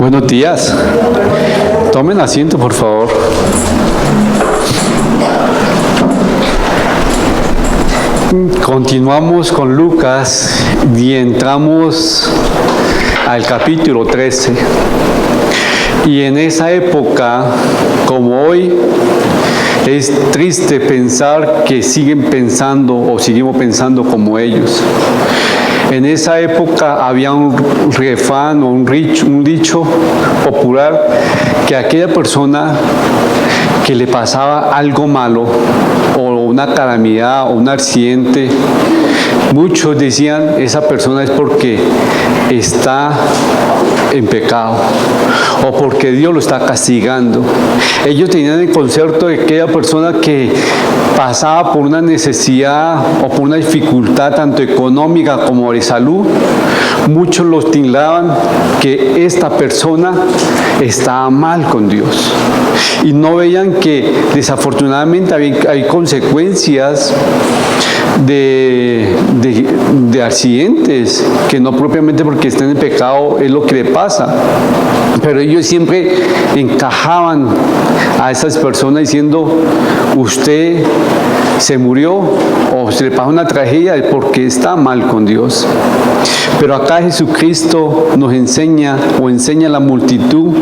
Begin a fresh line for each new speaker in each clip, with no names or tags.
Buenos días. Tomen asiento, por favor. Continuamos con Lucas y entramos al capítulo 13. Y en esa época, como hoy, es triste pensar que siguen pensando o seguimos pensando como ellos. En esa época había un refrán o un dicho popular que aquella persona que le pasaba algo malo o una calamidad o un accidente, muchos decían, esa persona es porque está en pecado o porque Dios lo está castigando. Ellos tenían el concepto de aquella persona que pasaba por una necesidad o por una dificultad tanto económica como de salud. Muchos los tildaban que esta persona estaba mal con Dios y no veían que desafortunadamente hay consecuencias de accidentes que no propiamente porque estén en pecado es lo que le pasa, pero ellos siempre encajaban a esas personas diciendo: usted se murió o se le pasó una tragedia porque está mal con Dios. Pero acá Jesucristo nos enseña o enseña a la multitud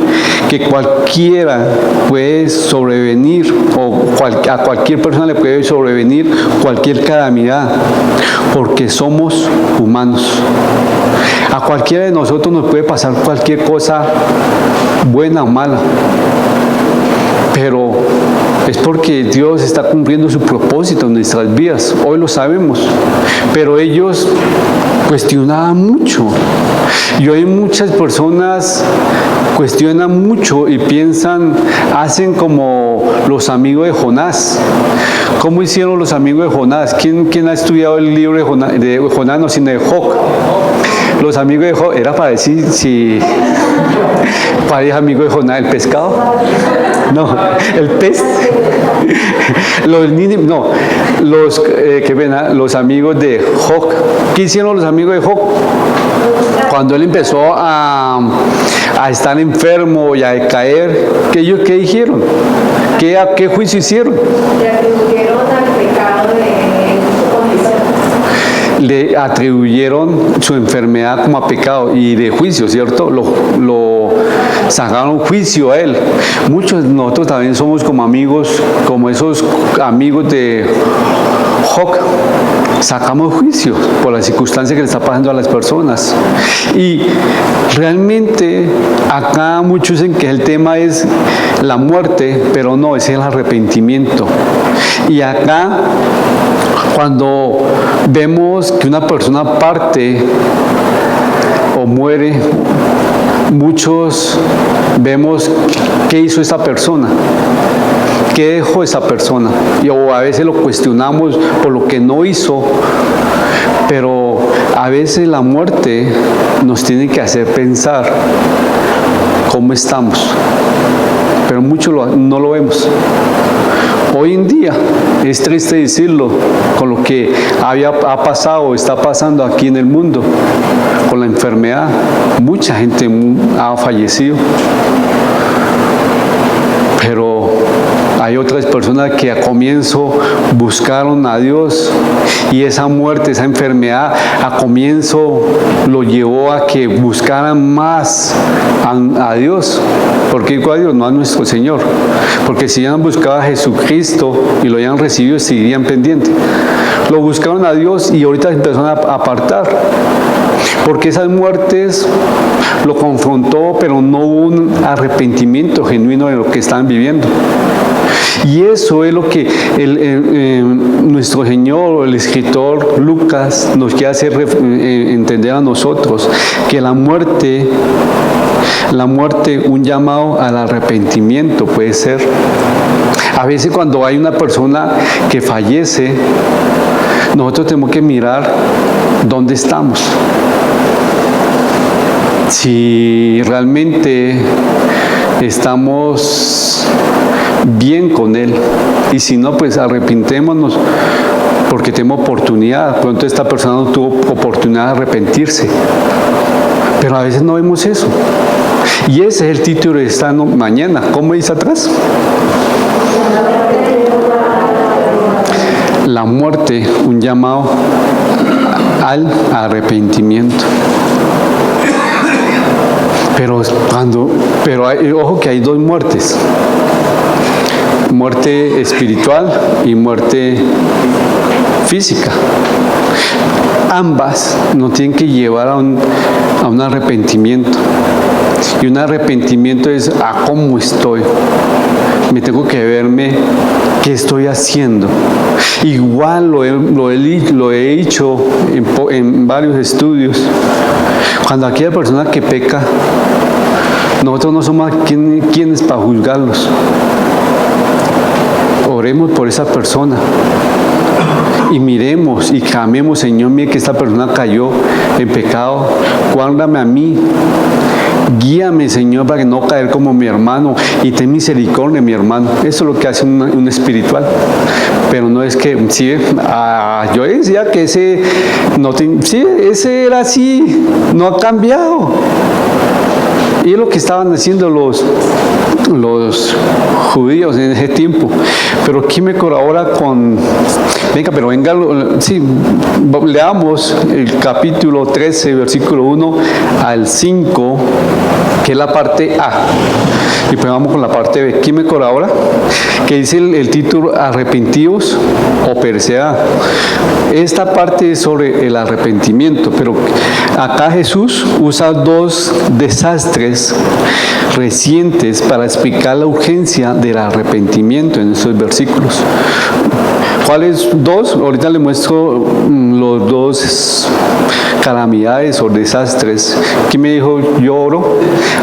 que cualquiera puede sobrevenir o a cualquier persona le puede sobrevenir cualquier calamidad porque somos humanos. A cualquiera de nosotros nos puede pasar cualquier cosa buena o mala, pero es porque Dios está cumpliendo su propósito en nuestras vidas. Hoy lo sabemos, pero ellos cuestionaban mucho. Y hoy muchas personas cuestionan mucho y piensan, hacen como los amigos de Jonás. ¿Cómo hicieron los amigos de Jonás? ¿Quién ha estudiado el libro de Jonás, no, sino de Job? Los amigos de Job, era para decir si pareja amigo de Jonás, el pescado, no, el pez, los amigos de Job. ¿Qué hicieron los amigos de Job? Cuando él empezó a estar enfermo y a decaer, ¿qué dijeron? ¿Qué juicio hicieron?
Le atribuyeron al pecado de su condición.
Le atribuyeron su enfermedad como a pecado y de juicio, ¿cierto? Lo sacaron juicio a él. Muchos de nosotros también somos como amigos, como esos amigos de Job. Sacamos juicios por las circunstancias que le está pasando a las personas. Y realmente acá muchos dicen que el tema es la muerte, pero no, es el arrepentimiento. Y acá, cuando vemos que una persona parte o muere, muchos vemos qué hizo esa persona. ¿Qué dejó esa persona? O a veces lo cuestionamos por lo que no hizo, pero a veces la muerte nos tiene que hacer pensar cómo estamos, pero muchos no lo vemos. Hoy en día, es triste decirlo, con lo que ha pasado o está pasando aquí en el mundo, con la enfermedad, mucha gente ha fallecido, pero hay otras personas que a comienzo buscaron a Dios y esa muerte, esa enfermedad, a comienzo lo llevó a que buscaran más a Dios. ¿Por qué digo a Dios? No a nuestro Señor. Porque si hubieran buscado a Jesucristo y lo habían recibido, seguirían pendientes. Lo buscaron a Dios y ahorita se empezaron a apartar. Porque esas muertes lo confrontó, pero no hubo un arrepentimiento genuino de lo que estaban viviendo. Y eso es lo que nuestro Señor, el escritor Lucas, nos quiere hacer entender a nosotros, que la muerte, un llamado al arrepentimiento puede ser. A veces cuando hay una persona que fallece, nosotros tenemos que mirar dónde estamos. Si realmente estamos bien con Él, y si no, pues arrepintémonos porque tenemos oportunidad. Pronto esta persona no tuvo oportunidad de arrepentirse, pero a veces no vemos eso. Y ese es el título de esta mañana. ¿Cómo dice atrás? La muerte, un llamado al arrepentimiento. Ojo que hay dos muertes: muerte espiritual y muerte física. Ambas nos tienen que llevar a un arrepentimiento. Y un arrepentimiento es a cómo estoy. Me tengo que verme qué estoy haciendo. Igual lo he dicho en varios estudios. Cuando aquella persona que peca, nosotros no somos quienes para juzgarlos. Oremos por esa persona y miremos y clamemos: Señor, mire que esta persona cayó en pecado, guárdame a mí, guíame, Señor, para que no caer como mi hermano, y ten misericordia de mi hermano. Eso es lo que hace un espiritual. Pero no es que, sí, yo decía que ese era así, no ha cambiado. Y es lo que estaban haciendo los judíos en ese tiempo. Pero aquí me colabora con... Venga, sí, leamos el capítulo 13, versículo 1 al 5, que es la parte A. Y pues vamos con la parte B. ¿Quién me colabora? Que dice el título: arrepentidos o perecerá. Esta parte es sobre el arrepentimiento, pero acá Jesús usa dos desastres recientes para explicar la urgencia del arrepentimiento en esos versículos. ¿Cuáles dos? Ahorita le muestro los dos calamidades o desastres. ¿Quién me dijo yo oro?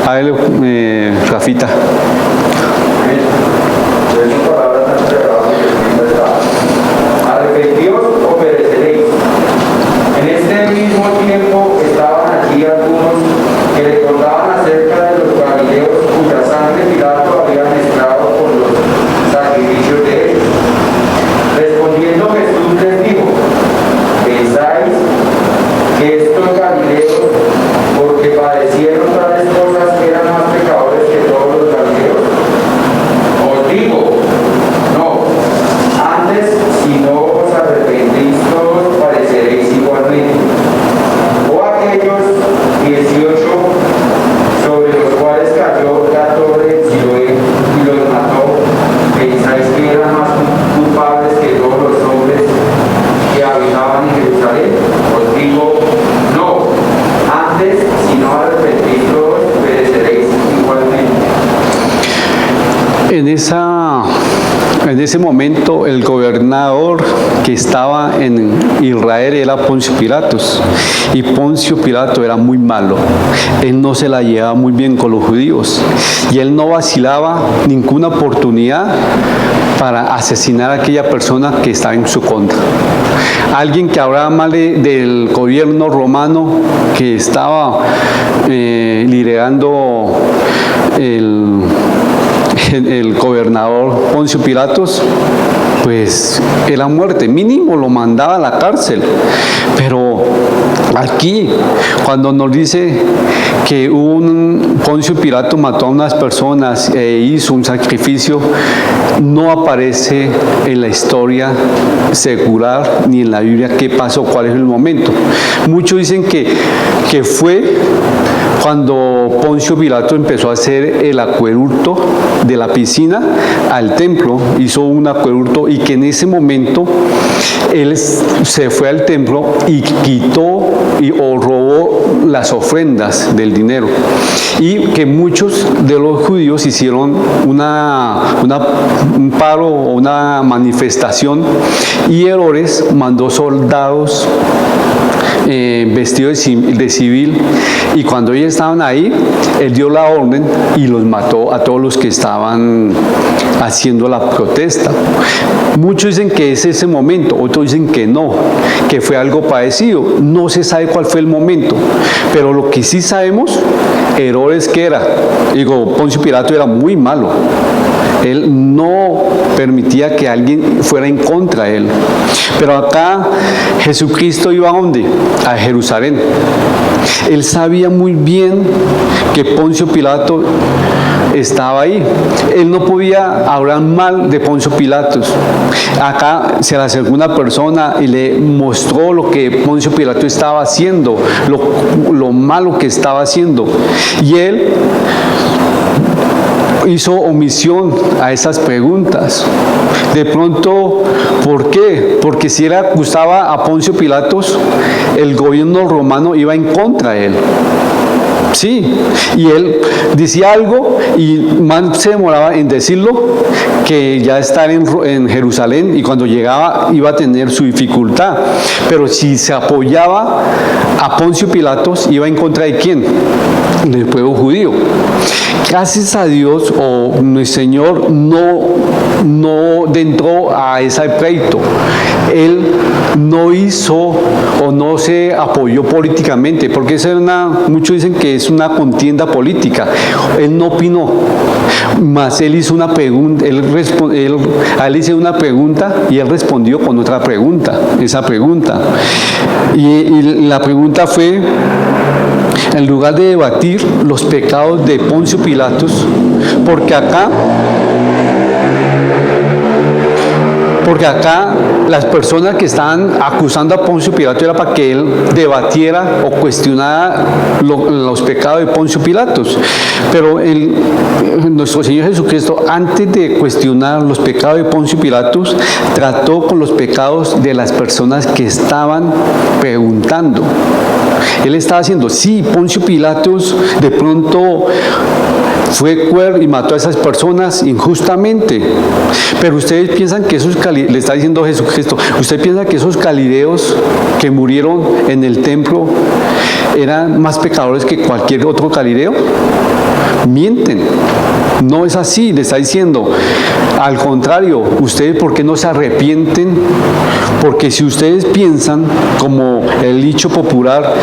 A ver, Rafita.
Arrepentidos o pereceréis. En este mismo tiempo estaban allí algunos que recordaban acerca de los galileos cuya sangre Pilato había mezclado con los sacrificios de ellos. Respondiendo Jesús les dijo: ¿pensáis que estos galileos, porque padecieron tales cosas, eran más pecadores que todos los galileos? Os digo, no. Antes, si no os arrepentís todos, pareceréis igualmente. O aquellos 18 sobre los cuales cayó la torre de Siloé y los mató, ¿pensáis que eran más culpables que todos los hombres que habitaban en Jerusalén? Os digo, no. Antes, si no arrepentís todos, pereceréis igualmente.
En ese momento el gobernador que estaba en Israel era Poncio Pilatos, y Poncio Pilato era muy malo. Él no se la llevaba muy bien con los judíos y él no vacilaba ninguna oportunidad para asesinar a aquella persona que estaba en su contra. Alguien que hablaba mal del gobierno romano que estaba liderando el gobernador Poncio Pilatos, pues era muerte, mínimo lo mandaba a la cárcel. Pero aquí, cuando nos dice que un Poncio Pilato mató a unas personas e hizo un sacrificio, no aparece en la historia secular ni en la Biblia qué pasó, cuál es el momento. Muchos dicen que fue cuando Poncio Pilato empezó a hacer el acueducto de la piscina al templo, hizo un acueducto, y que en ese momento él se fue al templo y quitó o robó las ofrendas del dinero, y que muchos de los judíos hicieron un paro o una manifestación, y Herodes mandó soldados vestidos de civil, y cuando ellos estaban ahí, él dio la orden y los mató a todos los que estaban haciendo la protesta. Muchos dicen que es ese momento, otros otros dicen que no, que fue algo parecido. No se sabe cuál fue el momento, pero lo que sí sabemos, Herodes que era, digo, Poncio Pilato era muy malo. Él no permitía que alguien fuera en contra de él. Pero acá Jesucristo iba ¿a dónde? A Jerusalén. Él sabía muy bien que Poncio Pilato estaba ahí. Él no podía hablar mal de Poncio Pilato. Acá se le acercó una persona y le mostró lo que Poncio Pilato estaba haciendo, lo malo que estaba haciendo. Y él hizo omisión a esas preguntas. De pronto, ¿por qué? Porque si él acusaba a Poncio Pilatos, el gobierno romano iba en contra de él. Sí, y él decía algo y más se demoraba en decirlo que ya estar en Jerusalén, y cuando llegaba iba a tener su dificultad. Pero si se apoyaba a Poncio Pilatos, iba en contra de ¿quién? Del pueblo judío. Gracias a Dios, nuestro Señor no entró a ese pleito. Él no hizo o no se apoyó políticamente, porque muchos dicen que es una contienda política. Él no opinó, más él hizo una pregunta, a él hizo una pregunta y él respondió con otra pregunta, esa pregunta. Y la pregunta fue, en lugar de debatir los pecados de Poncio Pilatos, porque acá las personas que estaban acusando a Poncio Pilato era para que él debatiera o cuestionara los pecados de Poncio Pilatos. Pero nuestro Señor Jesucristo, antes de cuestionar los pecados de Poncio Pilatos, trató con los pecados de las personas que estaban preguntando. Él estaba haciendo, sí, Poncio Pilatos de pronto fue cruel y mató a esas personas injustamente, pero ustedes piensan que le está diciendo Jesucristo, ¿usted piensa que esos galileos que murieron en el templo eran más pecadores que cualquier otro galileo? Mienten. No es así, le está diciendo. Al contrario, ustedes ¿por qué no se arrepienten? Porque si ustedes piensan, como el dicho popular,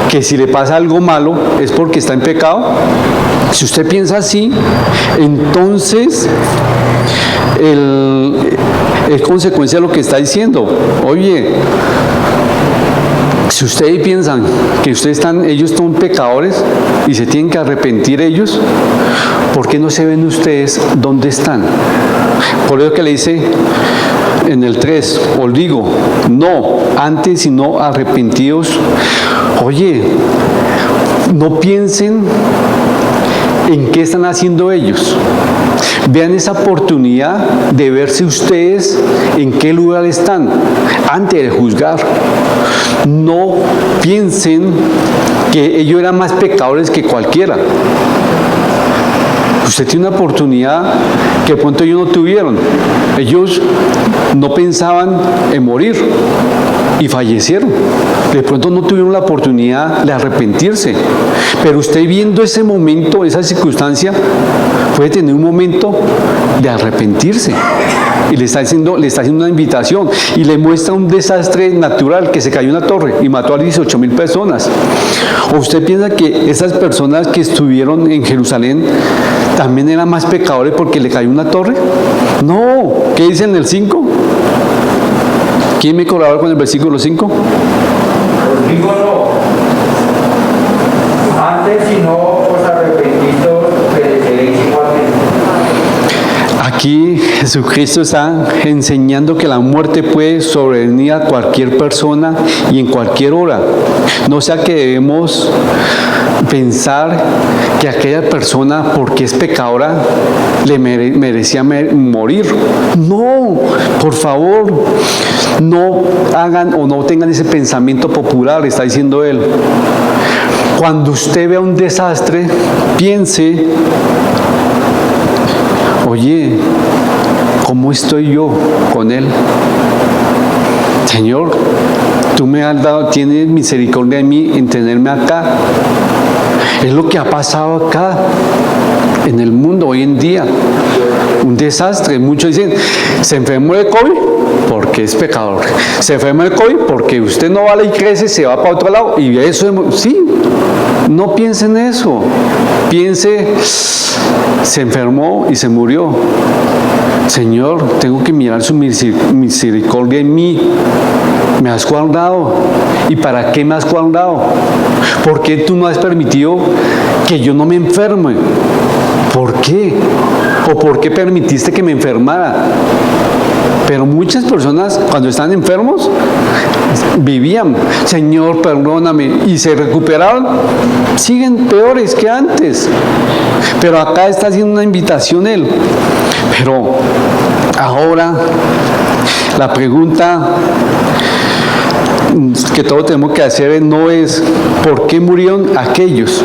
que si le pasa algo malo es porque está en pecado, si usted piensa así, entonces es consecuencia de lo que está diciendo. Oye, si ustedes piensan que ellos son pecadores y se tienen que arrepentir ellos, ¿por qué no se ven ustedes dónde están? Por eso que le dice en el 3, os digo, no, antes sino arrepentidos. Oye, no piensen en qué están haciendo ellos. Vean esa oportunidad de verse ustedes en qué lugar están antes de juzgar. No piensen que ellos eran más pecadores que cualquiera. Usted tiene una oportunidad que de pronto ellos no tuvieron. Ellos no pensaban en morir y fallecieron. De pronto no tuvieron la oportunidad de arrepentirse. Pero usted viendo ese momento, esa circunstancia, puede tener un momento de arrepentirse. Y le está haciendo una invitación y le muestra un desastre natural, que se cayó una torre y mató a 18,000 personas. ¿O usted piensa que esas personas que estuvieron en Jerusalén también eran más pecadores porque le cayó una torre? No. ¿Qué dice en el 5? ¿Quién me colabora con el versículo 5?
Os digo no. Antes si no os arrepentís, pereceréis igualmente.
Aquí Jesucristo está enseñando que la muerte puede sobrevenir a cualquier persona y en cualquier hora. No sea que debemos pensar que aquella persona, porque es pecadora, le merecía morir. No, por favor, no hagan o no tengan ese pensamiento popular, está diciendo él. Cuando usted vea un desastre, piense, oye, ¿cómo estoy yo con él? Señor, tú me has dado, tienes misericordia de mí en tenerme acá. Es lo que ha pasado acá en el mundo hoy en día. Un desastre. Muchos dicen, ¿se enfermó de COVID? porque es pecador. Se enferma el COVID porque usted no vale y crece, se va para otro lado. Y eso, sí, no piense en eso. Piense, se enfermó y se murió. Señor, tengo que mirar su misericordia en mí. Me has guardado. ¿Y para qué me has guardado? ¿Por qué tú no has permitido que yo no me enferme? ¿Por qué? ¿O por qué permitiste que me enfermara? Pero muchas personas cuando están enfermos vivían, Señor, perdóname, y se recuperaron, siguen peores que antes. Pero acá está haciendo una invitación Él. Pero ahora la pregunta que todos tenemos que hacer no es ¿por qué murieron aquellos?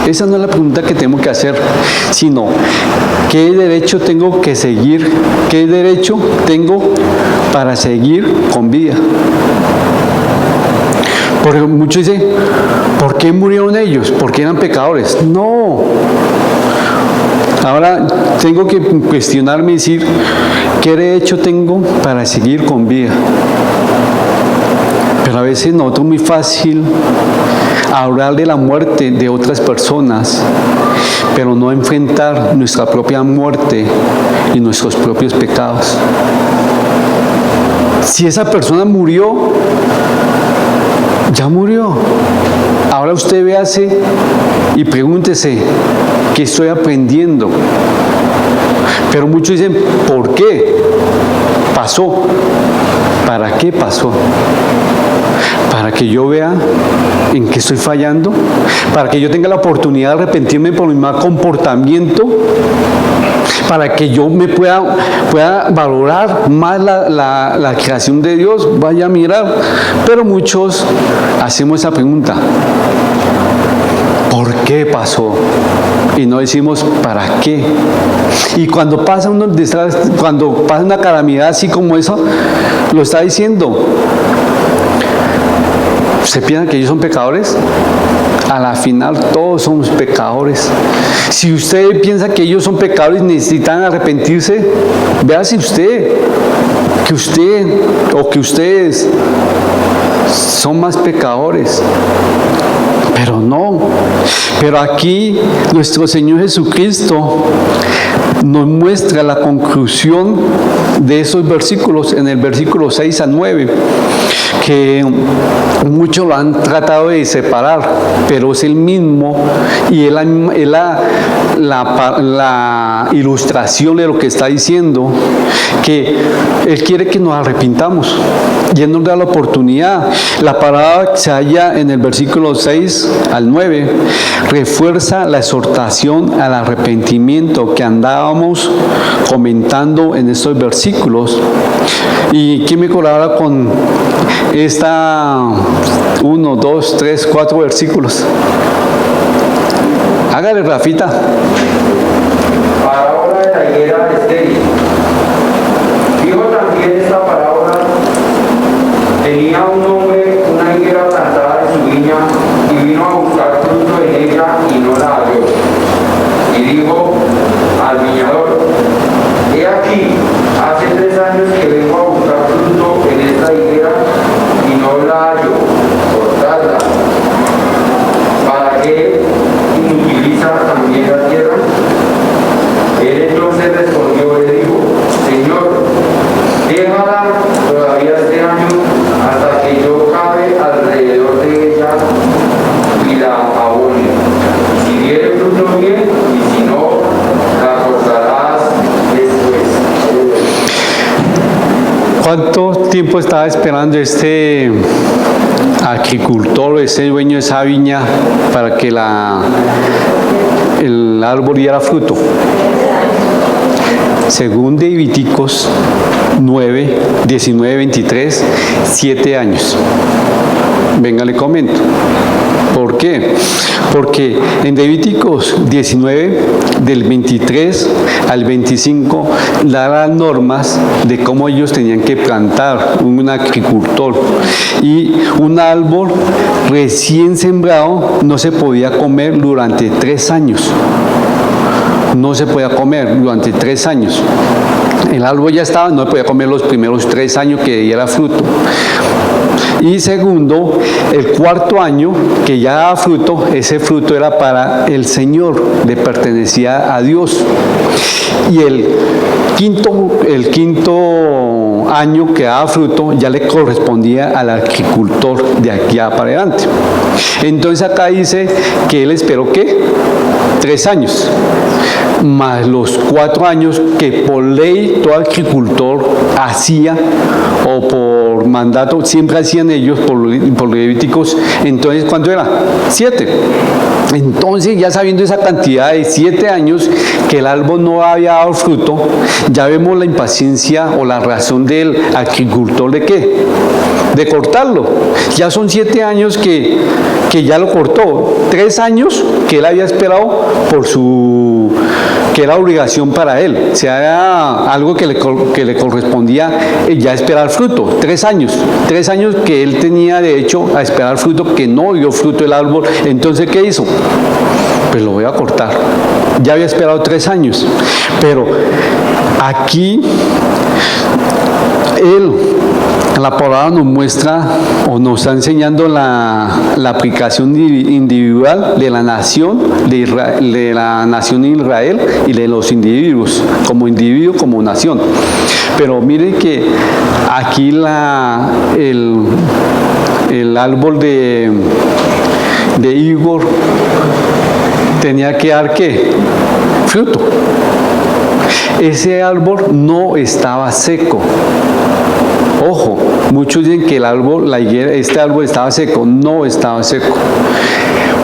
Esa no es la pregunta que tenemos que hacer, sino ¿qué derecho tengo que seguir? ¿Qué derecho tengo para seguir con vida? Porque muchos dicen, ¿por qué murieron ellos? ¿Porque eran pecadores? No. Ahora tengo que cuestionarme y decir, ¿qué derecho tengo para seguir con vida? Pero a veces nosotros muy fácil hablar de la muerte de otras personas, pero no enfrentar nuestra propia muerte y nuestros propios pecados. Si esa persona murió, ya murió. Ahora usted véase y pregúntese, ¿qué estoy aprendiendo? Pero muchos dicen, ¿por qué pasó? ¿Para qué pasó? Para que yo vea en qué estoy fallando, para que yo tenga la oportunidad de arrepentirme por mi mal comportamiento, para que yo me pueda valorar más la creación de Dios, vaya a mirar. Pero muchos hacemos esa pregunta, ¿por qué pasó? Y no decimos ¿para qué? Y cuando pasa una calamidad así como eso, lo está diciendo. ¿Se piensan que ellos son pecadores? A la final todos somos pecadores. Si usted piensa que ellos son pecadores y necesitan arrepentirse, véase usted que ustedes son más pecadores. Pero no. Pero aquí nuestro Señor Jesucristo nos muestra la conclusión de esos versículos en el versículo 6 al 9, que muchos lo han tratado de separar, pero es el mismo y es la ilustración de lo que está diciendo, que Él quiere que nos arrepintamos y Él nos da la oportunidad. La palabra que se halla en el versículo 6 al 9 refuerza la exhortación al arrepentimiento que andábamos comentando en estos versículos. ¿Y quién me colabora con esta 1, 2, 3, 4 versículos? Hágale, Rafita.
Parábola de la higuera estéril. Dijo también esta parábola: tenía un hombre una higuera plantada en su viña y vino a buscar fruto en ella y no la halló. Y dijo al viñador: he aquí, hace 3 años que vengo a buscar fruto en esta higuera y no la hallo. Cortadla. ¿Para qué inutiliza también la tierra? Él entonces respondió y le dijo: Señor, déjala todavía este año hasta que yo cabe alrededor de ella y la abone. Si diere fruto bien, y si no, la cortarás después.
¿Cuánto tiempo estaba esperando este agricultor, ese dueño de esa viña, para que el árbol diera fruto? Según Levíticos 9, 19, 23, 7 años. Venga, le comento. ¿Por qué? Porque en Levíticos 19, del 23 al 25, da las normas de cómo ellos tenían que plantar, un agricultor. Y un árbol recién sembrado no se podía comer durante 3 años. No se podía comer durante 3 años. El árbol ya estaba, no podía comer los primeros 3 años que diera fruto. Y segundo, el cuarto año que ya daba fruto, ese fruto era para el Señor, le pertenecía a Dios. Y el quinto año que daba fruto ya le correspondía al agricultor de aquí para adelante. Entonces acá dice que él esperó ¿qué? 3 años, más los 4 años que por ley todo agricultor hacía, o por mandato, siempre hacían ellos por Levíticos. Entonces, ¿cuánto era? 7. Entonces, ya sabiendo esa cantidad de 7 años que el árbol no había dado fruto, ya vemos la impaciencia o la razón del agricultor de ¿qué? De cortarlo. Ya son 7 años que ya lo cortó. 3 años que él había esperado que era obligación para él, o sea, era algo que le correspondía ya esperar fruto. 3 años que él tenía derecho a esperar fruto, que no dio fruto el árbol. Entonces, ¿qué hizo? Pues lo voy a cortar. Ya había esperado 3 años, pero aquí la palabra nos muestra o nos está enseñando la aplicación individual de la nación de la nación de Israel y de los individuos, como individuo, como nación. Pero miren que aquí el árbol de higo tenía que dar ¿qué? Fruto. Ese árbol no estaba seco. Ojo, muchos dicen que este árbol estaba seco. No estaba seco.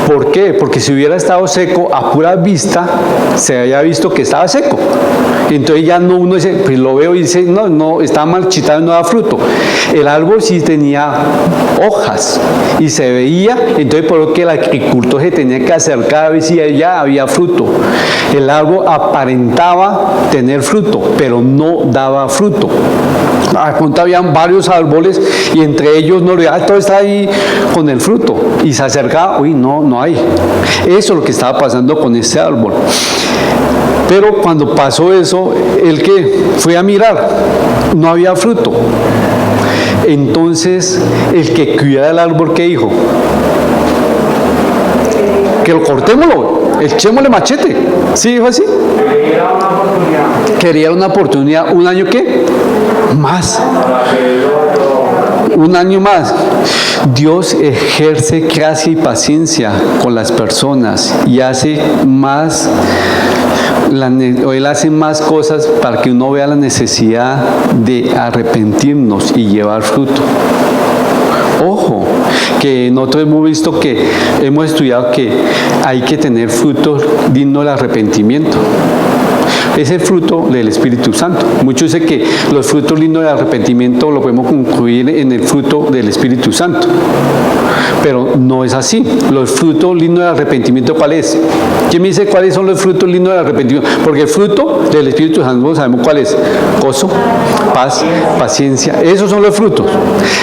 ¿Por qué? Porque si hubiera estado seco, a pura vista, se había visto que estaba seco. Entonces ya no uno dice, pues lo veo y dice, no, está marchitado y no da fruto. El árbol sí tenía hojas y se veía, entonces por lo que el agricultor se tenía que acercar a ver si ya había fruto. El árbol aparentaba tener fruto, pero no daba fruto. Habían varios árboles y entre ellos todo está ahí con el fruto, y se acercaba, no hay. Eso es lo que estaba pasando con este árbol. Pero cuando pasó eso, el que fue a mirar, no había fruto. Entonces, el que cuidaba el árbol, ¿qué dijo? Que lo cortémoslo, echémosle machete. ¿Sí dijo así? Quería una oportunidad. ¿Un año qué? Más. Un año más. Dios ejerce gracia y paciencia con las personas y hace más. Él hace más cosas para que uno vea la necesidad de arrepentirnos y llevar fruto. Ojo, que nosotros hemos visto hemos estudiado que hay que tener frutos dignos del arrepentimiento. Es el fruto del Espíritu Santo. Muchos dicen que los frutos lindos del arrepentimiento lo podemos concluir en el fruto del Espíritu Santo. Pero no es así. Los frutos lindos del arrepentimiento, ¿cuál es? ¿Quién me dice cuáles son los frutos lindos del arrepentimiento? Porque el fruto del Espíritu Santo sabemos cuál es. Gozo, paz, paciencia. Esos son los frutos.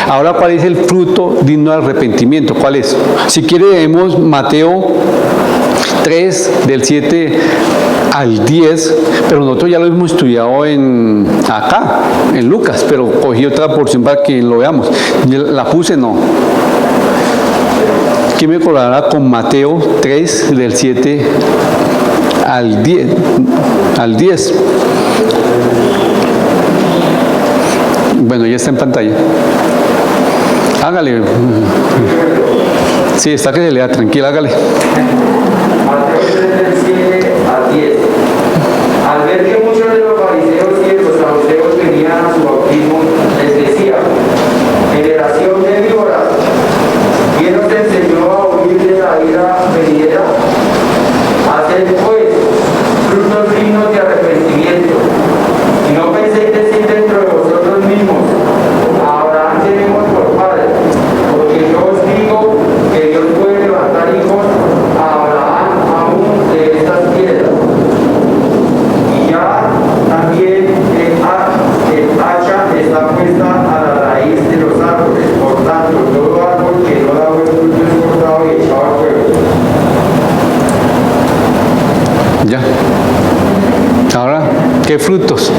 Ahora, ¿cuál es el fruto digno del arrepentimiento? ¿Cuál es? Si quiere, vemos Mateo 3, del 7 al 10, pero nosotros ya lo hemos estudiado acá, en Lucas, pero cogí otra porción para que lo veamos. La puse, no. ¿Quién me colaborará con Mateo 3, del 7 al 10? Bueno, ya está en pantalla. Hágale. Sí, está que se lea, tranquila, hágale.
Mateo 3, del 7 al 10. Al ver que muchos de los fariseos y de los saduceos venían a su bautismo, les decía: generación de víboras, ¿quién os enseñó a huir de la ira venidera? Haced pues frutos dignos de arrepentimiento, y no penséis decir dentro de vosotros mismos: a Abraham tenemos por padre, porque yo os digo que Dios puede levantar hijos a Abraham aún de estas piedras. Y ya también el hacha está puesta a la raíz de los árboles. Por tanto, todo árbol que no da buen fruto es cortado y echado a fuego.
Ya. Ahora, ¿qué frutos?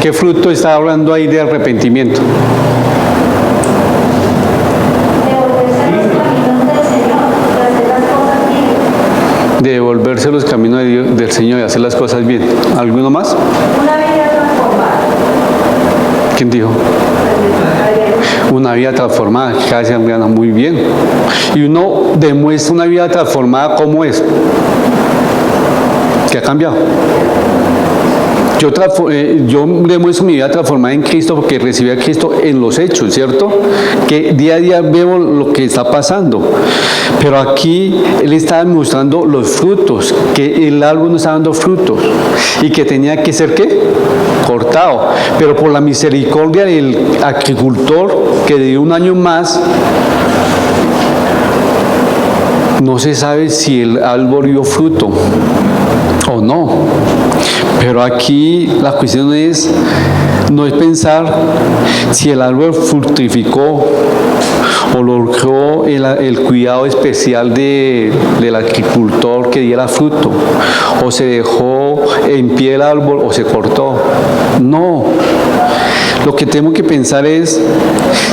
¿Qué fruto está hablando ahí de arrepentimiento?
Devolverse a los caminos de Dios,
De devolverse a los caminos del Señor y hacer las cosas bien. ¿Alguno más?
una vida transformada.
¿Quién dijo? Una vida transformada, gracias, Adriana, muy bien. Y uno demuestra una vida transformada, ¿cómo es? ¿Qué ha cambiado? Yo demuestro mi vida transformada en Cristo porque recibí a Cristo en los hechos, ¿cierto? Que día a día veo lo que está pasando. Pero aquí Él está mostrando los frutos, que el árbol no está dando frutos y que tenía que ser, ¿qué? Cortado. Pero por la misericordia del agricultor que dio un año más, no se sabe si el árbol dio fruto o no. Pero aquí la cuestión no es pensar si el árbol fructificó o logró el cuidado especial del agricultor que diera fruto, o se dejó en pie el árbol o se cortó. No. Lo que tenemos que pensar es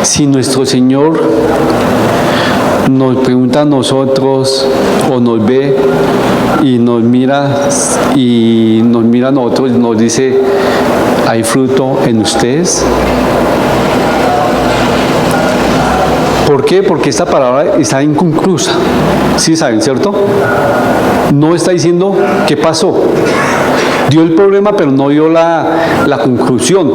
si nuestro Señor nos pregunta a nosotros o nos ve y nos mira a nosotros y nos dice: ¿hay fruto en ustedes? ¿Por qué? Porque esta palabra está inconclusa. ¿Sí saben, cierto? No está diciendo qué pasó. Dio el problema, pero no dio la conclusión.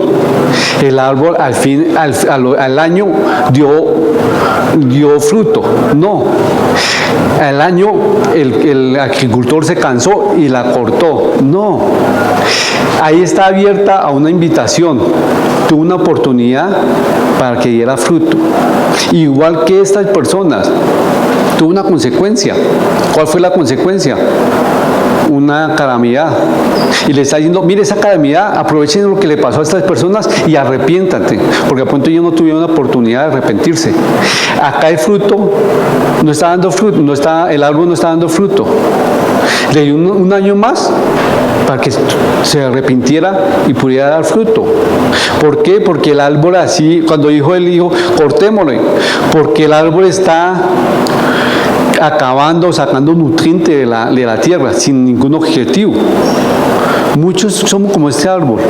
El árbol al año dio fruto. No. Al año el agricultor se cansó y la cortó. No. Ahí está abierta a una invitación. Tuvo una oportunidad para que diera fruto. Igual que estas personas, tuvo una consecuencia. ¿Cuál fue la consecuencia? Una calamidad. Y le está diciendo: mire esa calamidad, aprovechen lo que le pasó a estas personas y arrepiéntate, porque a punto ellos no tuvieron una oportunidad de arrepentirse. Acá el fruto no está dando fruto, el árbol no está dando fruto. Le dio un año más para que se arrepintiera y pudiera dar fruto. ¿Por qué? Porque el árbol así, cuando dijo el hijo, cortémosle, porque el árbol está acabando, sacando nutriente de la tierra sin ningún objetivo. Muchos somos como este árbol.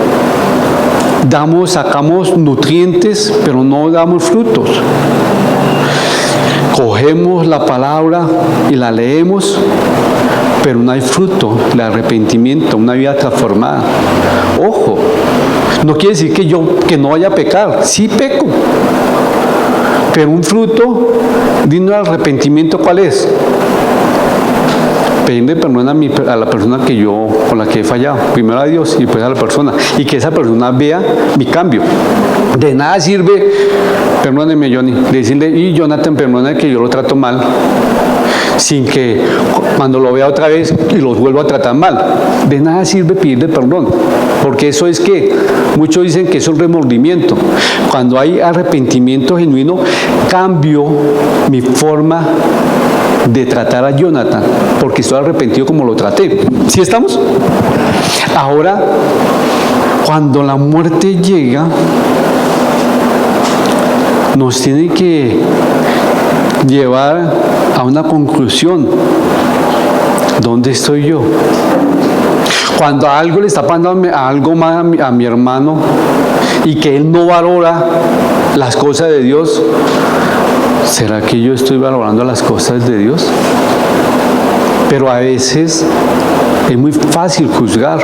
Sacamos nutrientes, pero no damos frutos. Cogemos la palabra y la leemos, pero no hay fruto, el arrepentimiento, una vida transformada. Ojo, no quiere decir que no vaya a pecar, sí peco, pero un fruto digno de arrepentimiento, ¿cuál es? Pedirle perdón a la persona con la que he fallado, primero a Dios y después a la persona, y que esa persona vea mi cambio. De nada sirve, perdóneme Johnny, decirle: y Jonathan, perdóname que yo lo trato mal, sin que cuando lo vea otra vez y los vuelvo a tratar mal. De nada sirve pedirle perdón, porque eso es que muchos dicen que eso es remordimiento. Cuando hay arrepentimiento genuino, cambio mi forma de tratar a Jonathan, porque estoy arrepentido como lo traté. ¿Sí estamos? Ahora, cuando la muerte llega, nos tiene que llevar a una conclusión. ¿Dónde estoy yo? Cuando algo le está pasando algo más a mi hermano y que él no valora las cosas de Dios, ¿será que yo estoy valorando las cosas de Dios? Pero a veces es muy fácil juzgar.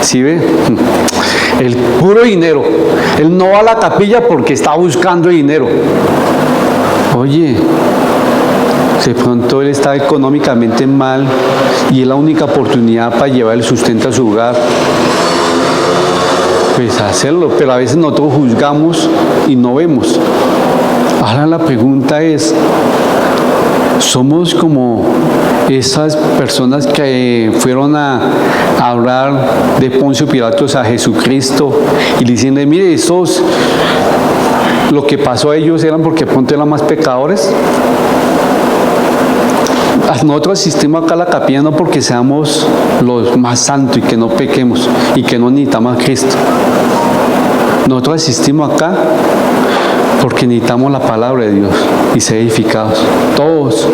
¿Sí ve? El puro dinero. Él no va a la capilla porque está buscando dinero. Oye, de pronto él está económicamente mal y es la única oportunidad para llevar el sustento a su hogar. Pues hacerlo, pero a veces nosotros juzgamos y no vemos. Ahora la pregunta es: ¿somos como esas personas que fueron a hablar de Poncio Pilatos a Jesucristo y le dicen: mire, lo que pasó a ellos eran porque pronto eran más pecadores? Nosotros asistimos acá a la capilla no porque seamos los más santos y que no pequemos y que no necesitamos a Cristo. nosotros asistimos acá porque necesitamos la palabra de Dios y ser edificados. Todos.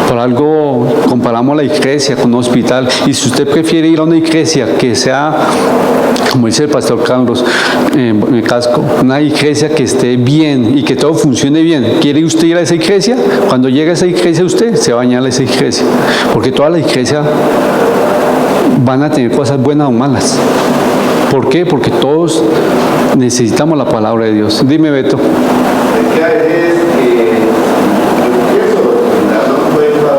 Por algo comparamos la iglesia con un hospital. Y si usted prefiere ir a una iglesia que sea, como dice el pastor Carlos me casco, una iglesia que esté bien y que todo funcione bien, ¿quiere usted ir a esa iglesia? Cuando llegue a esa iglesia usted se va a bañar a esa iglesia. Porque todas las iglesias van a tener cosas buenas o malas. ¿Por qué? Porque todos necesitamos la palabra de Dios. Dime, Beto.
Es que a veces, yo pienso, darnos cuenta o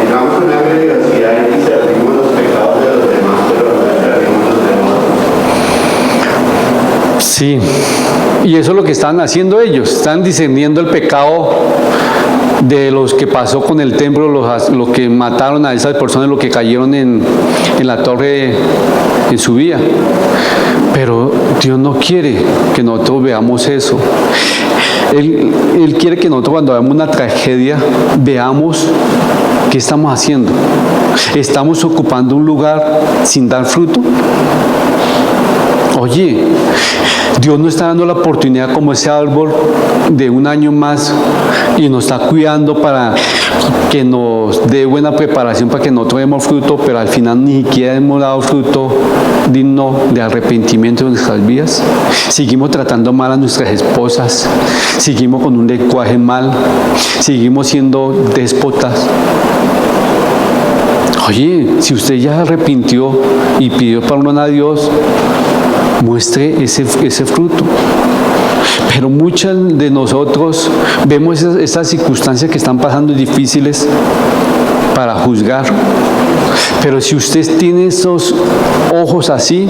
entramos en una religiosidad y discernimos los pecados de los demás, pero no discernimos los demás.
Sí, y eso es lo que están haciendo ellos. Están discerniendo el pecado de los que pasó con el templo, los que mataron a esas personas, los que cayeron en la torre en su vía. Pero Dios no quiere que nosotros veamos eso. Él quiere que nosotros cuando veamos una tragedia veamos qué estamos haciendo. ¿Estamos ocupando un lugar sin dar fruto? Oye, Dios nos está dando la oportunidad como ese árbol de un año más y nos está cuidando para que nos dé buena preparación para que nosotros demos fruto, pero al final ni siquiera hemos dado fruto digno de arrepentimiento de nuestras vidas. Seguimos tratando mal a nuestras esposas, seguimos con un lenguaje mal, seguimos siendo déspotas. Oye, si usted ya arrepintió y pidió perdón a Dios, muestre ese fruto. Pero muchas de nosotros vemos esas circunstancias que están pasando difíciles para juzgar. Pero si usted tiene esos ojos así,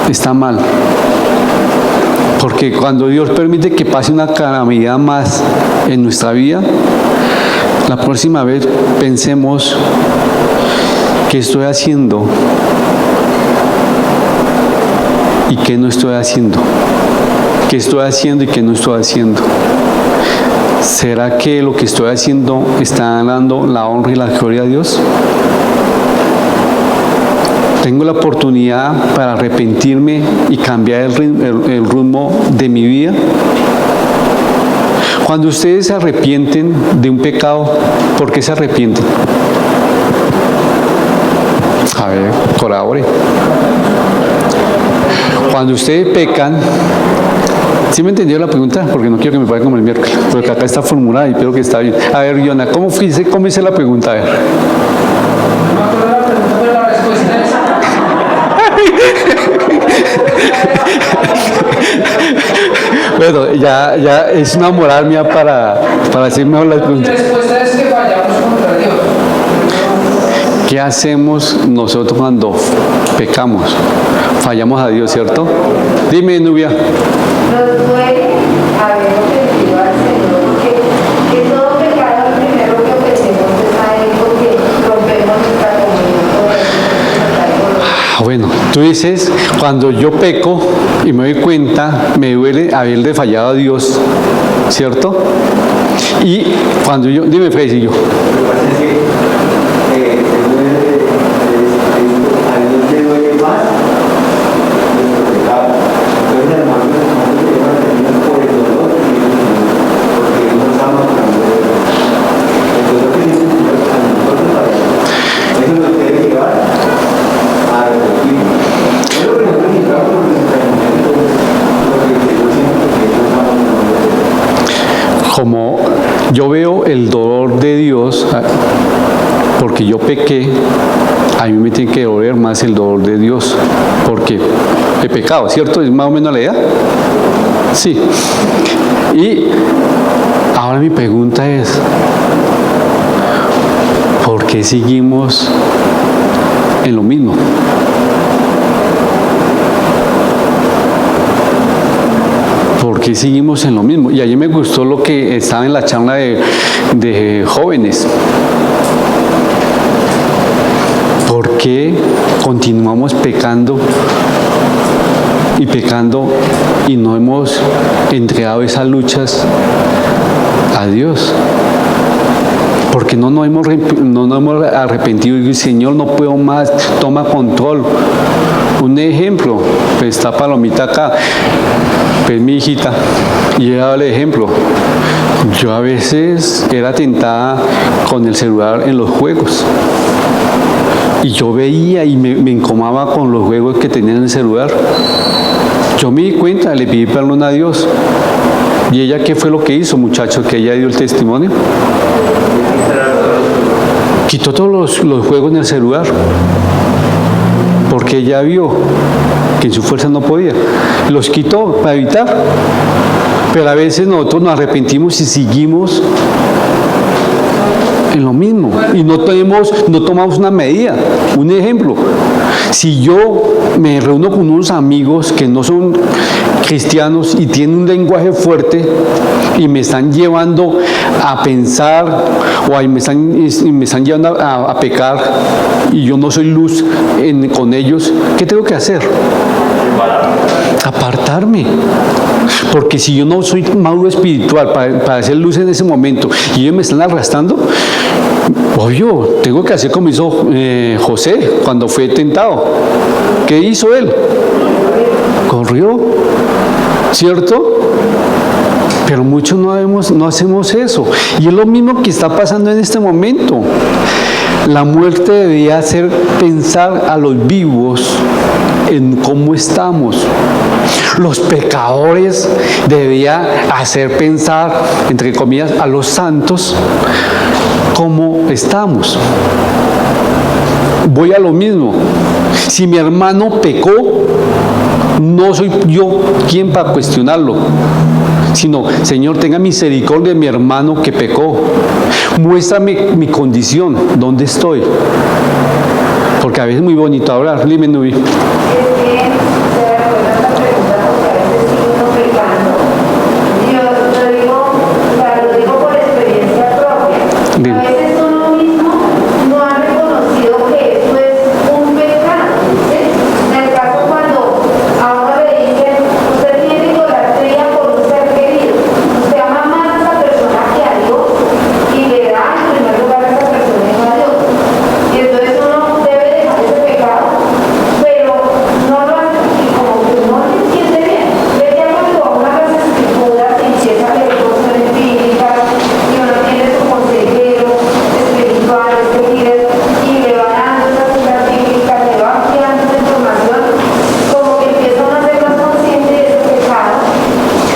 está mal. Porque cuando Dios permite que pase una calamidad más en nuestra vida, la próxima vez pensemos, ¿qué estoy haciendo? ¿Y qué no estoy haciendo? ¿Qué estoy haciendo y qué no estoy haciendo? ¿Será que lo que estoy haciendo está dando la honra y la gloria a Dios? ¿Tengo la oportunidad para arrepentirme y cambiar el rumbo de mi vida? Cuando ustedes se arrepienten de un pecado, ¿por qué se arrepienten? A ver, colabore. Cuando ustedes pecan, ¿sí me entendió la pregunta? Porque no quiero que me pare como el miércoles, porque acá está formulada y creo que está bien. A ver, Yona, ¿cómo hice la pregunta? A ver.
No me acuerdo la pregunta, pero la respuesta es...
Bueno, ya es una moral mía para hacer mejor las
La
preguntas.
respuesta es que fallamos contra Dios.
¿Qué hacemos nosotros cuando pecamos? Fallamos a Dios, ¿cierto? Dime, Nubia.
Nos duele haber ofendido al Señor, porque que todo pecado lo primero que ofendemos es a Él, porque rompemos nuestra comunión con Él.
Bueno, tú dices, cuando yo peco y me doy cuenta, me duele haberle fallado a Dios, ¿cierto? Y cuando yo, dime, Freddy, yo.
Lo que pasa es que a Dios le duele más nuestro pecado. Entonces, hermanos, nosotros debemos tener por el dolor porque Él nos ama con amor. El dolor que necesitamos a nosotros para eso nos debe llevar a arrepentirnos. Es lo que nosotros necesitamos por nuestra comunión, porque Dios siempre nos ama con amor.
Como yo veo el dolor de Dios, porque yo pequé, a mí me tiene que doler más el dolor de Dios, porque he pecado, ¿cierto? ¿Es más o menos la idea? Sí. Y ahora mi pregunta es, ¿por qué seguimos en lo mismo? ¿Por qué seguimos en lo mismo? Y ayer me gustó lo que estaba en la charla de jóvenes. ¿Por qué continuamos pecando y no hemos entregado esas luchas a Dios? Porque no nos hemos arrepentido y Señor, no puedo más, toma control. Un ejemplo, pues está Palomita acá, pues mi hijita, y ella daba el ejemplo. Yo a veces era tentada con el celular en los juegos. Y yo veía y me encomaba con los juegos que tenía en el celular. Yo me di cuenta, le pedí perdón a Dios. ¿Y ella qué fue lo que hizo, muchachos? Que ella dio el testimonio. Quitó todos los juegos en el celular. Porque ella vio que en su fuerza no podía. Los quitó para evitar. Pero a veces nosotros nos arrepentimos y seguimos en lo mismo. Y no tomamos una medida. Un ejemplo. Si yo me reúno con unos amigos que no son cristianos y tienen un lenguaje fuerte y me están llevando a pensar o me están llevando a pecar y yo no soy luz con ellos, ¿qué tengo que hacer? Apartarme. Porque si yo no soy maduro espiritual para hacer luz en ese momento y ellos me están arrastrando, obvio, tengo que hacer como hizo José cuando fue tentado. ¿Qué hizo él? Corrió, ¿cierto? Pero muchos no hacemos eso. Y es lo mismo que está pasando en este momento. La muerte debería hacer pensar a los vivos en cómo estamos. Los pecadores debería hacer pensar, entre comillas, a los santos cómo estamos. Voy a lo mismo. Si mi hermano pecó, no soy yo quien para cuestionarlo, sino, Señor, tenga misericordia de mi hermano que pecó. Muéstrame mi condición, dónde estoy. Porque a veces es muy bonito hablar. Dime, Nubi.
Es que se recuerda esta pregunta porque a veces sigue uno pecando. Y yo lo digo por experiencia propia.
Dime.
A veces uno mismo no ha reconocido que eso es un pecado. ¿Sí? En el caso cuando a uno le dicen, usted tiene idolatría por un ser querido. Usted ama más a esa persona que a Dios y le da en primer lugar a esa persona y no a Dios. Y entonces uno debe dejar ese pecado, pero no lo hace y como que no lo entiende bien. Ve ya cuando a una de las escrituras empieza a leer cosas empíricas y uno tiene su consejero espiritual, y le va dando esas citas bíblicas, le va ampliando esa información, como que empieza uno a ser más consciente de ese pecado.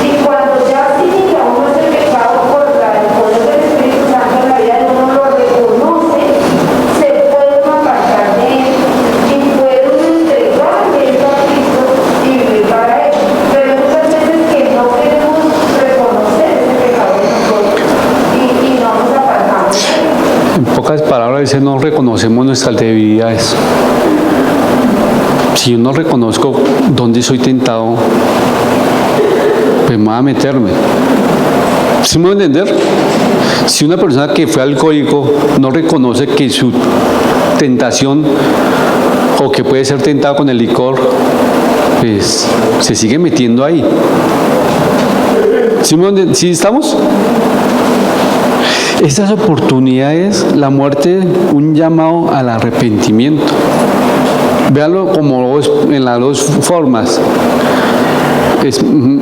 Y cuando ya asimila uno ese pecado por el poder del Espíritu Santo en la vida de uno, lo reconoce, se puede uno apartar de él y puede uno entregarle eso a Cristo y vivir para él. Pero hay muchas veces que no queremos reconocer ese pecado de nosotros y no nos apartamos de él.
En pocas palabras, a veces no reconocemos nuestras debilidades. Si yo no reconozco dónde soy tentado, pues me voy a meterme. ¿Sí me voy a entender? Si una persona que fue alcohólico no reconoce que su tentación o que puede ser tentado con el licor, pues se sigue metiendo ahí. ¿Sí, ¿sí estamos? Estas oportunidades, la muerte, un llamado al arrepentimiento. Véanlo como en las dos formas.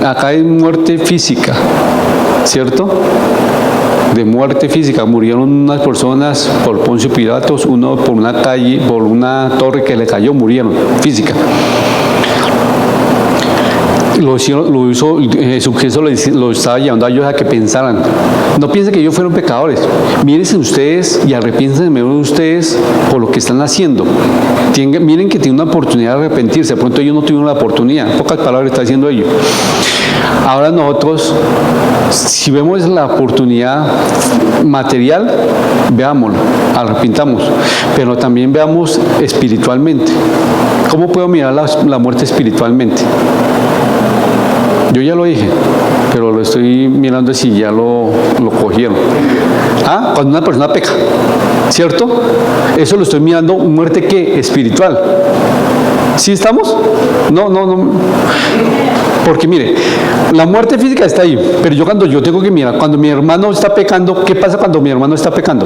Acá hay muerte física, ¿cierto? De muerte física. Murieron unas personas por Poncio Pilatos, uno por una calle, por una torre que le cayó, murieron, física. Jesucristo lo estaba llevando a ellos a que pensaran. No piensen que ellos fueron pecadores. Mírense ustedes y arrepiéntense de ustedes por lo que están haciendo. Miren que tienen una oportunidad de arrepentirse. De pronto ellos no tuvieron la oportunidad. En pocas palabras está diciendo ellos. Ahora nosotros, si vemos la oportunidad material, veámoslo, arrepintamos. Pero también veamos espiritualmente. ¿Cómo puedo mirar la muerte espiritualmente? Yo ya lo dije, pero lo estoy mirando si ya lo cogieron. Cuando una persona peca, ¿cierto? Eso lo estoy mirando, muerte ¿qué? Espiritual. ¿Sí estamos? No. Porque mire, la muerte física está ahí, pero yo tengo que mirar, cuando mi hermano está pecando, ¿qué pasa cuando mi hermano está pecando?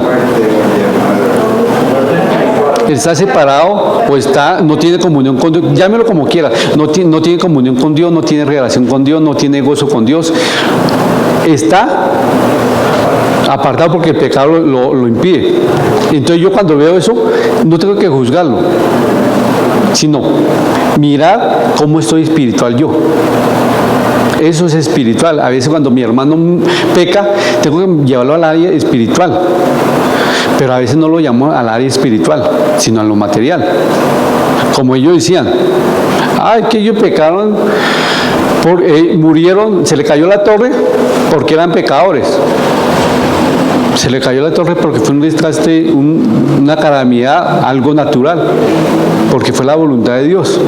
está separado o no tiene comunión con Dios, llámelo como quiera, no tiene comunión con Dios, no tiene relación con Dios, no tiene gozo con Dios, está apartado porque el pecado lo impide. Entonces yo cuando veo eso, no tengo que juzgarlo, sino mirar cómo estoy espiritual yo. Eso es espiritual. A veces cuando mi hermano peca, tengo que llevarlo al área espiritual. Pero a veces no lo llamo al área espiritual, sino a lo material. Como ellos decían, que ellos pecaron, murieron, se le cayó la torre porque eran pecadores. Se le cayó la torre porque fue un desgaste, una calamidad, algo natural, porque fue la voluntad de Dios.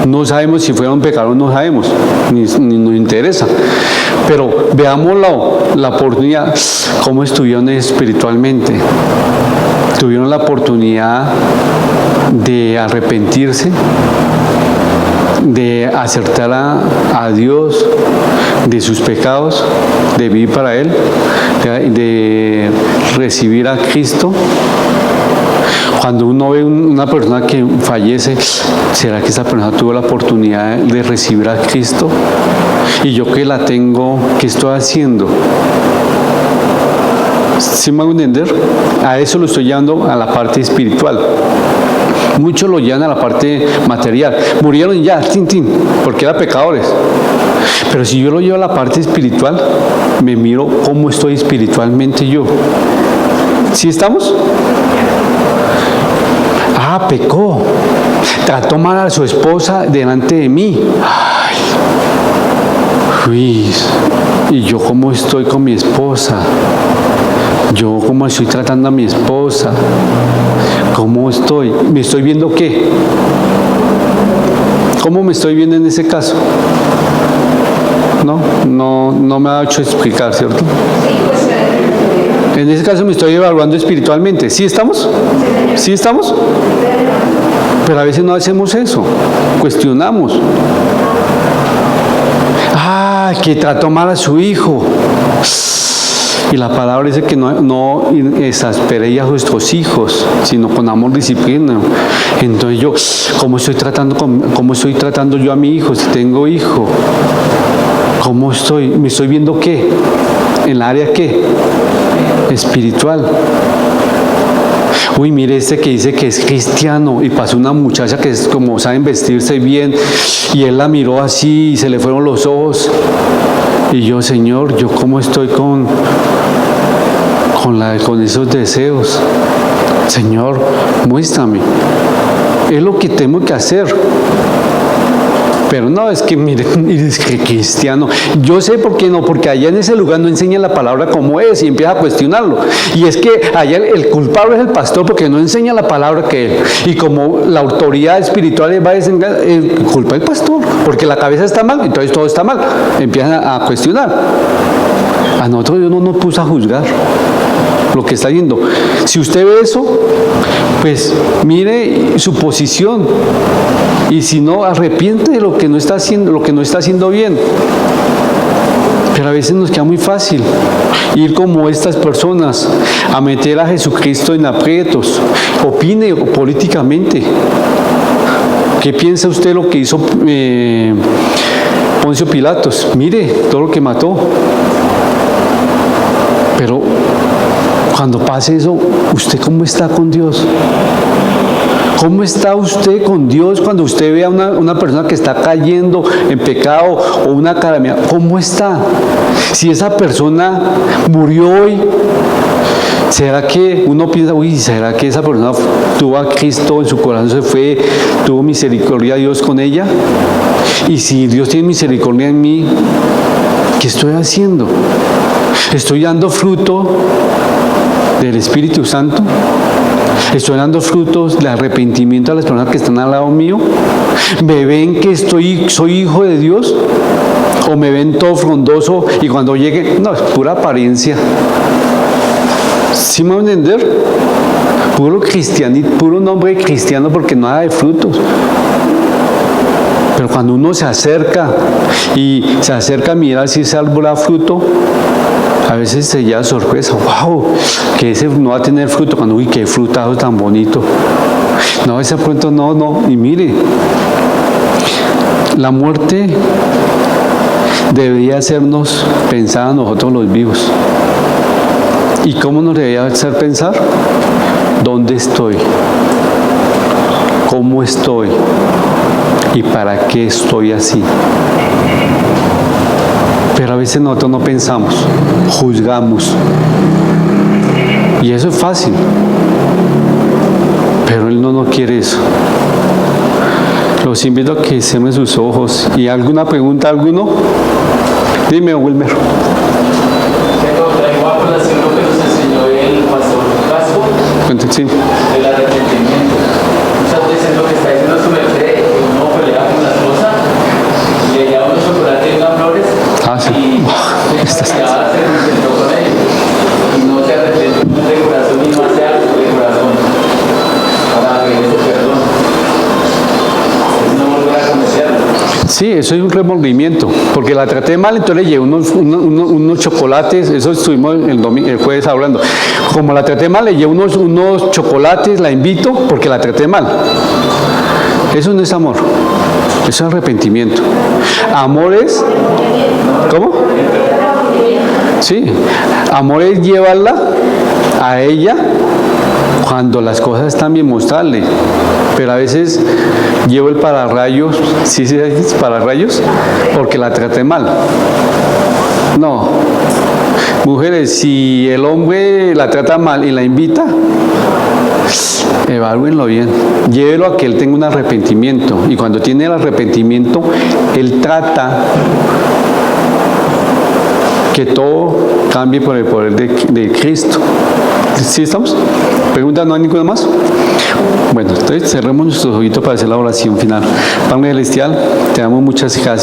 No sabemos si fueron pecadores, no sabemos, ni nos interesa. Pero veamos la oportunidad, cómo estuvieron espiritualmente. Tuvieron la oportunidad de arrepentirse, de acertar a Dios de sus pecados, de vivir para Él, de recibir a Cristo. Cuando uno ve una persona que fallece, ¿será que esa persona tuvo la oportunidad de recibir a Cristo? Y yo que la tengo, ¿qué estoy haciendo? ¿Sí me hago entender? A eso lo estoy llevando a la parte espiritual. Muchos lo llevan a la parte material. Murieron ya, porque eran pecadores. Pero si yo lo llevo a la parte espiritual, me miro cómo estoy espiritualmente yo. ¿Sí estamos? Pecó. Trató mal a su esposa delante de mí. ¿Y yo cómo estoy con mi esposa? ¿Yo cómo estoy tratando a mi esposa? ¿Cómo estoy? ¿Me estoy viendo qué? ¿Cómo me estoy viendo en ese caso? No me ha hecho explicar, ¿cierto? En ese caso me estoy evaluando espiritualmente. ¿Sí estamos? ¿Sí estamos? Pero a veces no hacemos eso. Cuestionamos. Que trató mal a su hijo. Y la palabra dice que no exasperéis a vuestros hijos, sino con amor, disciplina. Entonces yo, ¿cómo estoy tratando yo a mi hijo si tengo hijo? ¿Cómo estoy? ¿Me estoy viendo qué? ¿En la área qué? Espiritual. Mire que dice que es cristiano y pasó una muchacha que es como saben vestirse bien y él la miró así y se le fueron los ojos. Y yo, Señor, ¿yo cómo estoy con esos deseos? Señor, muéstrame. Es lo que tengo que hacer. Pero no, es que miren, es que cristiano. Yo sé por qué no, porque allá en ese lugar no enseñan la palabra como es y empieza a cuestionarlo. Y es que allá el culpable es el pastor porque no enseña la palabra que él. Y como la autoridad espiritual va a decir, culpa el pastor, porque la cabeza está mal, entonces todo está mal. Empiezan a cuestionar. A nosotros Dios no nos puso a juzgar lo que está viendo. Si usted ve eso, pues mire su posición. Y si no, arrepiente de lo que no está haciendo bien. Pero a veces nos queda muy fácil ir como estas personas a meter a Jesucristo en aprietos. Opine políticamente. ¿Qué piensa usted lo que hizo Poncio Pilatos? Mire todo lo que mató. Pero cuando pase eso, ¿usted cómo está con Dios? ¿Cómo está usted con Dios cuando usted ve a una persona que está cayendo en pecado o una calamidad? ¿Cómo está? Si esa persona murió hoy, ¿será que uno piensa, será que esa persona tuvo a Cristo en su corazón, se fue, tuvo misericordia de Dios con ella? Y si Dios tiene misericordia en mí, ¿qué estoy haciendo? ¿Estoy dando fruto del Espíritu Santo? ¿Estoy dando frutos de arrepentimiento a las personas que están al lado mío? ¿Me ven que soy hijo de Dios? ¿O me ven todo frondoso y cuando llegue, no, es pura apariencia? ¿Sí me van a entender? Puro nombre cristiano porque no da de frutos. Pero cuando uno se acerca a mirar si ese árbol da fruto, a A veces se lleva sorpresa, wow, que ese no va a tener fruto, cuando, uy, qué frutazo tan bonito. No, ese pronto no, y mire, la muerte debería hacernos pensar a nosotros los vivos. ¿Y cómo nos debería hacer pensar? ¿Dónde estoy? ¿Cómo estoy? ¿Y para qué estoy así? Pero a veces nosotros no pensamos, juzgamos. Y eso es fácil. Pero Él no quiere eso. Los invito a que cierren sus ojos. ¿Y alguna pregunta, alguno? Dime, Wilmer.
Traigo a colación lo que nos enseñó el pastor Casco
Sí.
del arrepentimiento. Muchas veces lo que está diciendo su merced, que uno pelea con la esposa, le lleva unos chocolates y unas flores,
Sí.
y ya se intentó con ellos. Y no se arrepiente de corazón y no hace algo de corazón para pedir su perdón. Es no volver a cometerlo.
Sí, eso es un remordimiento, porque la traté mal, entonces le llevé unos chocolates, eso estuvimos el jueves hablando. Como la traté mal, le llevé unos chocolates, la invito porque la traté mal. Eso no es amor, eso es arrepentimiento. Amor es, ¿cómo? Sí, amor es llevarla a ella cuando las cosas están bien, mostrarle. Pero a veces llevo el pararrayos, ¿sí es pararrayos? Porque la traté mal. No. Mujeres, si el hombre la trata mal y la invita, evalúenlo bien. Llévelo a que él tenga un arrepentimiento. Y cuando tiene el arrepentimiento, él trata que todo cambie por el poder de Cristo. ¿Sí estamos? ¿Preguntas? ¿No hay ninguna más? Bueno, entonces cerremos nuestros ojitos para hacer la oración final. Padre Celestial, te damos muchas gracias.